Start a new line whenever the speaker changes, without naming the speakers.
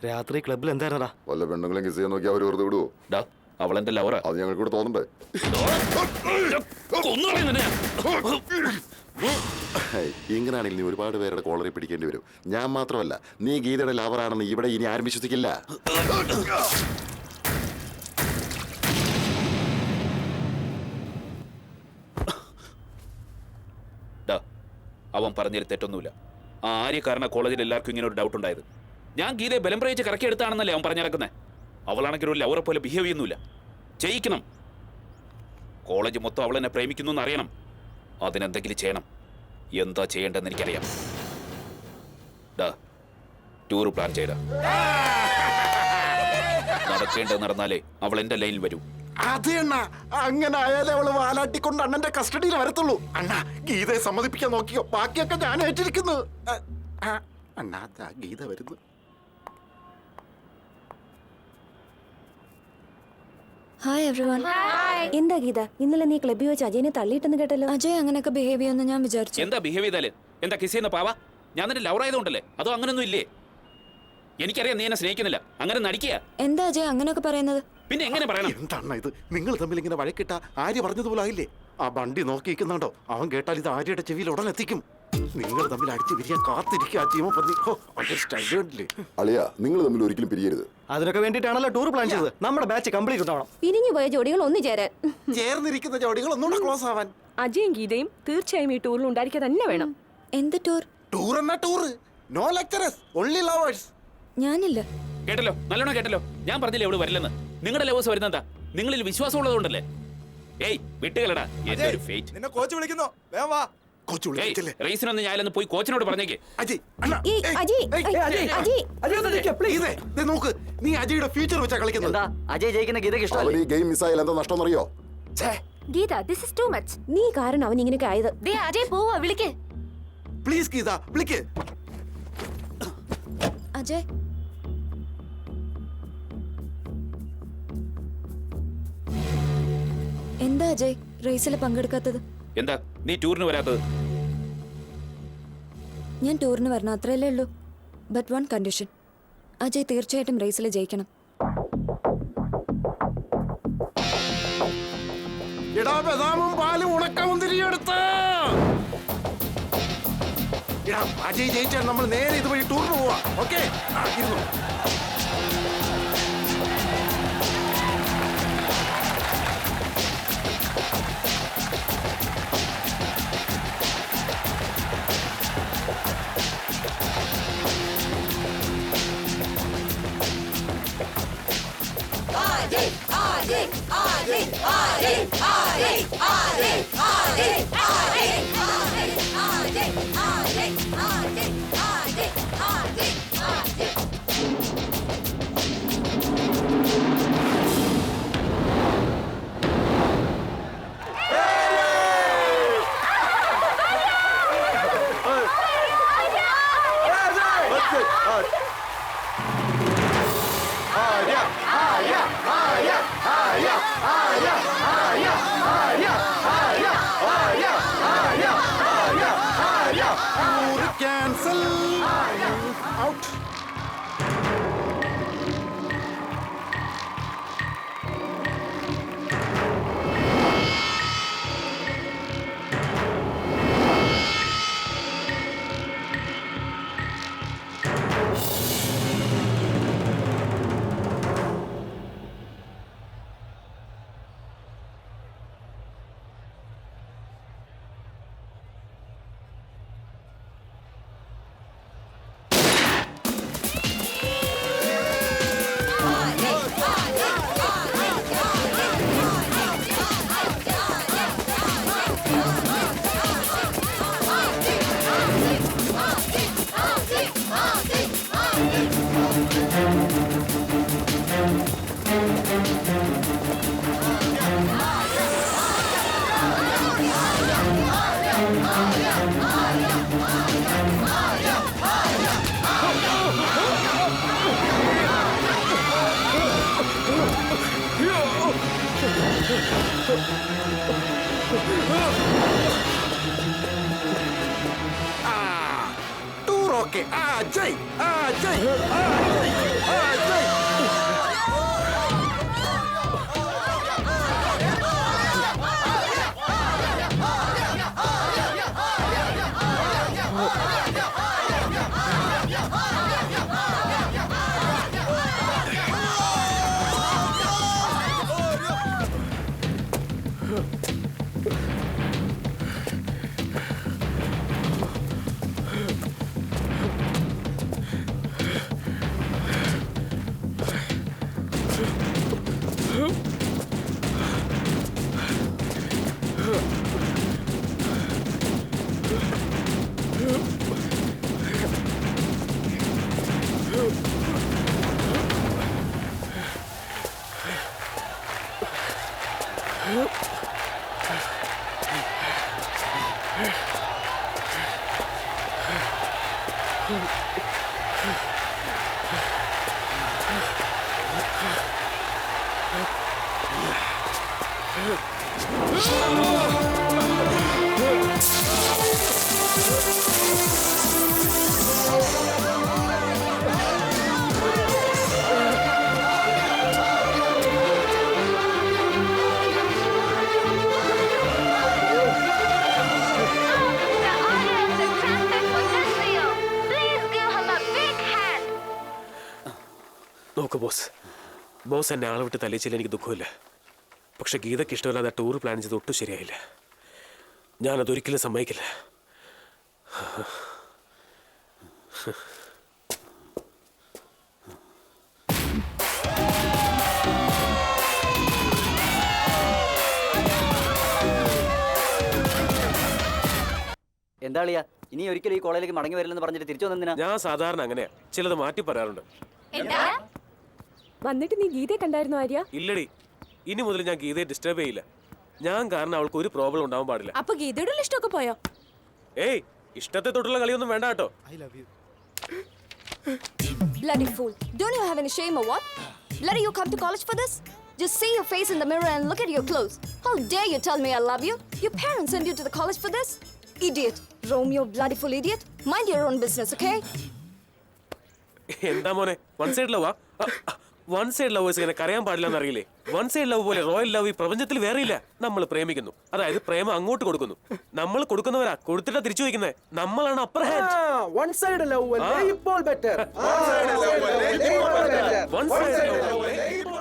രാത്രി ക്ലബ്ബിൽ എന്തായിരുന്നടാ?
വല്ല പെണ്ണുങ്ങളെ കിസ് ചെയ്യാൻ നോക്കി അവർ വെറുതെ വിടുവോ?
അവളെന്റെ ലവറാ.
അത് ഞങ്ങൾക്ക് കൂടെ തോന്നണ്ടേ? ഇങ്ങനാണെങ്കിൽ നീ ഒരുപാട് പേരുടെ കോളറി പിടിക്കേണ്ടി വരും. ഞാൻ മാത്രമല്ല, നീ ഗീതയുടെ ലവറാണെന്ന് ഇവിടെ ഇനി ആരും വിശ്വസിക്കില്ല.
അവൻ പറഞ്ഞതിൽ തെറ്റൊന്നുമില്ല. ആ ആര്യക്കാരന കോളേജിൽ എല്ലാവർക്കും ഇങ്ങനെ ഒരു ഡൗട്ട് ഉണ്ടായത്. ഞാൻ ഗീതയെ ബലം പ്രയോഗിച്ച് കറക്കിയെടുത്താണെന്നല്ലേ അവൻ പറഞ്ഞു നടക്കുന്നത്. അവളാണെങ്കിൽ ഒരു ലവറെ പോലെ ബിഹേവ് ചെയ്യുന്നില്ല. ചെയ്യിക്കണം. കോളേജ് മൊത്തം അവളെന്നെ പ്രേമിക്കുന്നു എന്നറിയണം. അതിനെന്തെങ്കിലും ചെയ്യണം. എന്താ ചെയ്യേണ്ടെന്ന് എനിക്കറിയാം. ടൂർ പ്ലാൻ ചെയ്ത നടക്കേണ്ടത് നടന്നാലേ അവൾ എന്റെ ലൈനിൽ വരൂ.
അതെ അണ്ണ, അങ്ങനെ ആയാലേ അവള് വാലാട്ടിക്കൊണ്ട് അണ്ണന്റെ കസ്റ്റഡിയിൽ വരത്തുള്ളൂ. അണ്ണ, ഗീതയെ സമ്മതിപ്പിക്കാൻ നോക്കിയോ? ബാക്കിയൊക്കെ ഞാൻ ഏറ്റിരിക്കുന്നു. അണ്ണ, അതാ ഗീത വരുന്നു.
Hi everyone. എന്താ ഗീത, ഇന്നലെ നീ ക്ലബ്ബിൽ വെച്ച് അജയനെ തള്ളിയിട്ടെന്ന് കേട്ടല്ലോ. അജയ് അങ്ങനെയൊക്കെ ബിഹേവ് ചെയ്യുമെന്ന് ഞാൻ വിചാരിച്ചു.
എന്താ ബിഹേവ് ചെയ്താല്? എന്താ കിസ് ചെയ്യുന്ന പാവ? ഞാൻ നിന്റെ ലവർ ആയതുകൊണ്ടല്ലേ? അതോ അങ്ങനൊന്നും ഇല്ലേ? എനിക്കറിയാം നീ എന്നെ സ്നേഹിക്കുന്നില്ല. അങ്ങനെ നടിക്കുക.
എന്താ അജയ് അങ്ങനെയൊക്കെ പറയുന്നത്?
പിന്നെ എങ്ങനെ പറയണം?
എന്താണ് ഇത്? നിങ്ങൾ തമ്മിൽ ഇങ്ങനെ വഴക്കിട്ട ആര്യ പറഞ്ഞതുപോലെ ആയില്ലേ? ആ വണ്ടി നോക്കിയിരിക്കുന്നുണ്ടോ? അവൻ കേട്ടാൽ ഇത് ആര്യയുടെ ചെവിയിൽ ഉടൻ എത്തിക്കും. നിങ്ങൾ തമ്മിൽ അടിച്ചു പിരിയാൻ കാത്തിരിക്കുക.
അളിയ, നിങ്ങൾ തമ്മിൽ ഒരിക്കലും പിരിയരുത്.
അതിനൊക്കെ വേണ്ടിയിട്ടാണല്ലോ ടൂർ പ്ലാൻ ചെയ്തത്. നമ്മുടെ ബാച്ച് കംപ്ലീറ്റ് ഉണ്ടാവണം.
പിരിഞ്ഞു പോയ ജോഡികൾ ഒന്നു ചേരാൻ,
ചേർന്നിരിക്കുന്ന ജോഡികൾ ഒന്നുകൂടെ ക്ലോസ് ആവാൻ.
അജയും ഗീതയും തീർച്ചയായും ഈ ടൂറിൽ ഉണ്ടായിരിക്കുക തന്നെ വേണം.
എന്ത് ടൂർ?
ടൂർ എന്നാ tour. No lecturers, only lovers.
ഞാനില്ല.
കേട്ടല്ലോ, നല്ലോണം കേട്ടല്ലോ. ഞാൻ പറഞ്ഞില്ലേ അവള് വരില്ലെന്ന്. നിങ്ങളുടെ ലവേഴ്സ് വരുന്നെന്താ? നിങ്ങളിൽ വിശ്വാസം ഉള്ളതുകൊണ്ടല്ലേ? ഏയ് വിട്ടുകളടാ, എന്റെ ഒരു ഫേറ്റ്.
നിന്നെ കോച്ച് വിളിക്കുന്നു, വേഗം വാ.
റേസിനൊന്ന് ഞാനൊന്ന് പോയി കോച്ചിനോട് പറഞ്ഞേക്ക്.
നോക്ക്, നീ അജയുടെ ഫ്യൂച്ചർ വെച്ചാ കളിക്കുന്നത്.
അജയ് ജയിക്കുന്ന ഗീതയ്ക്ക്
അവൻ ഈ ഗെയിം മിസ്സായാൽ എന്താ നഷ്ടം അറിയോ?
Geetha, this is too much. നീ കാരണം അവൻ ഇങ്ങനെയൊക്കെ ആയത്. ദേ അജയ് പോവാ, വിളിക്ക്.
പ്ലീസ് ഗീത, വിളിക്ക്.
അജയ്, എന്താ അജയ് റേസിൽ പങ്കെടുക്കാത്തത്?
എന്താ നീ ടൂറിന് വരാത്തത്?
ഞാൻ ടൂറിന് വരണം, അത്രയല്ലേ ഉള്ളൂ. ബട്ട് വൺ കണ്ടീഷൻ, അജയ് തീർച്ചയായിട്ടും റേസിൽ ജയിക്കണം.
ബദാമും പാലും ഉണക്കമുന്തിരിയെടുത്ത്. അജയ് ജയിച്ചാൽ നമ്മൾ നേരെ ഇതുവഴി ടൂറിന് പോവാ. ഓക്കെ, ഇരുന്നു. Cancel. Out. ഓക്കെ ജയ് ജയ് ജയ്.
നോക്ക് ബോസ് എന്നെ ആളെ വിട്ട് തല്ലിച്ചില്ല, എനിക്ക് ദുഃഖമില്ല. പക്ഷെ ഗീതയ്ക്ക് ഇഷ്ടമില്ലാതെ ടൂർ പ്ലാൻ ചെയ്ത് ഒട്ടും ശരിയായില്ല. ഞാനതൊരിക്കലും സമ്മതിക്കില്ല.
എന്താ ളിയാ ഇനി ഒരിക്കലും ഈ കോളേജിലേക്ക് മടങ്ങി വരില്ലെന്ന് പറഞ്ഞിട്ട് തിരിച്ചു വന്നെന്തിനാ?
ഞാൻ സാധാരണ അങ്ങനെയാ, ചിലത് മാറ്റി പറയാറുണ്ട്.
വന്നിട്ട് നീ ഗീതയെ കണ്ടായിരുന്നോ ആര്യ?
ഇല്ലടി, ഇനി മുതൽ ഞാൻ ഗീതയെ ഡിസ്റ്റർബ് ചെയ്യില്ല. ഞാൻ കാരണം അവൾക്ക് ഒരു പ്രോബ്ലം ഉണ്ടാവാൻ പാടില്ല.
അപ്പൊ ഗീതയുടെ ഇഷ്ടമൊക്കെ പോയോ?
ഏയ്, ഇഷ്ടത്തെ തൊട്ടുള്ള കളിയൊന്നും വേണ്ട കേട്ടോ.
Bloody fool. Don't you have any shame or what? Bloody, you come to college for this? Just see your face in the mirror and look at your clothes. How dare you tell me I love you? Your parents sent you to the college for this? Idiot. Romeo, bloody fool idiot. Mind your own business, okay?
എന്താ മോനെ, one side ലവാ? One side lovers ഇങ്ങനെ കരയാൻ പാടില്ലെന്ന് അറിയില്ലേ? One side love പോലെ royal love ഈ പ്രപഞ്ചത്തിൽ വേറെ ഇല്ല. നമ്മൾ പ്രേമിക്കുന്നു, അതായത് പ്രേമം അങ്ങോട്ട് കൊടുക്കുന്നു. നമ്മൾ കൊടുക്കുന്നവരാ, കൊടുത്തിട്ടാ തിരിച്ചു വയ്ക്കുന്നത്. നമ്മളാണ് upper hand.
One side love ഇപ്പോൾ ബെറ്റർ.
One side love